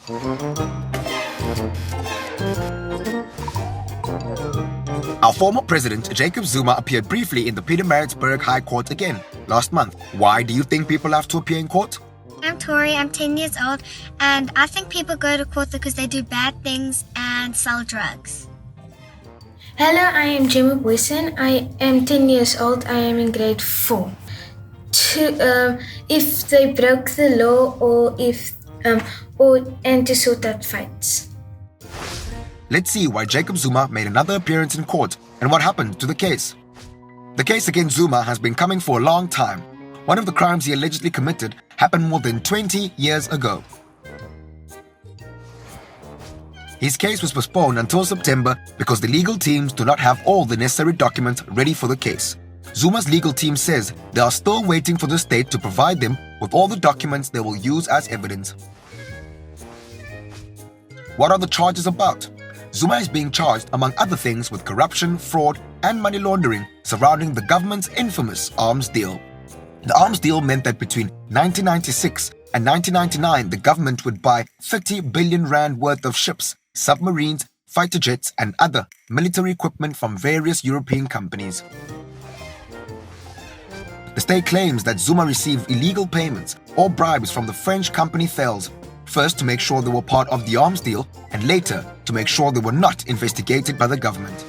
Our former president, Jacob Zuma, appeared briefly in the Pietermaritzburg High Court again last month. Why do you think people have to appear in court? I'm Tori, I'm 10 years old, and I think people go to court because they do bad things and sell drugs. Hello, I am Jacob Zuma. I am 10 years old. I am in grade 4. If they broke the law and to sort out fights. Let's see why Jacob Zuma made another appearance in court and what happened to the case. The case against Zuma has been coming for a long time. One of the crimes he allegedly committed happened more than 20 years ago. His case was postponed until September because the legal teams do not have all the necessary documents ready for the case. Zuma's legal team says they are still waiting for the state to provide them with all the documents they will use as evidence. What are the charges about? Zuma is being charged, among other things, with corruption, fraud, and money laundering surrounding the government's infamous arms deal. The arms deal meant that between 1996 and 1999, the government would buy 30 billion rand worth of ships, submarines, fighter jets, and other military equipment from various European companies. The state claims that Zuma received illegal payments or bribes from the French company Thales, first to make sure they were part of the arms deal, and later to make sure they were not investigated by the government.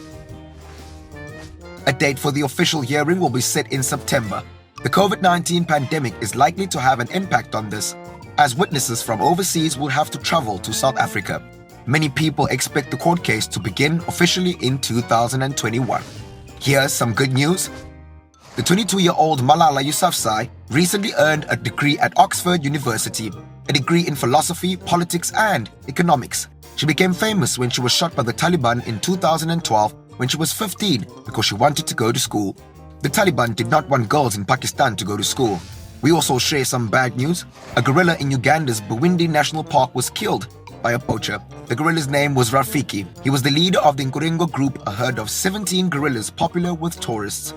A date for the official hearing will be set in September. The COVID-19 pandemic is likely to have an impact on this, as witnesses from overseas will have to travel to South Africa. Many people expect the court case to begin officially in 2021. Here's some good news. The 22-year-old Malala Yousafzai recently earned a degree at Oxford University, a degree in philosophy, politics, and economics. She became famous when she was shot by the Taliban in 2012 when she was 15 because she wanted to go to school. The Taliban did not want girls in Pakistan to go to school. We also share some bad news. A gorilla in Uganda's Bwindi National Park was killed by a poacher. The gorilla's name was Rafiki. He was the leader of the Nkurengo group, a herd of 17 gorillas popular with tourists.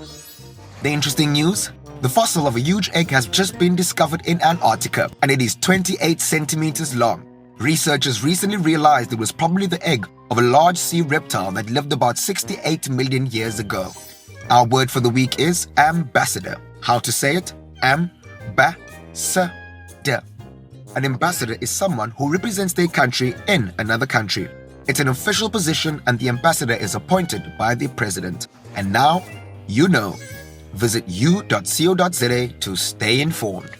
The interesting news? The fossil of a huge egg has just been discovered in Antarctica, and it is 28 centimeters long. Researchers recently realized it was probably the egg of a large sea reptile that lived about 68 million years ago. Our word for the week is ambassador. How to say it? Ambassador. An ambassador is someone who represents their country in another country. It's an official position, and the ambassador is appointed by the president. And now, you know. Visit u.co.za to stay informed.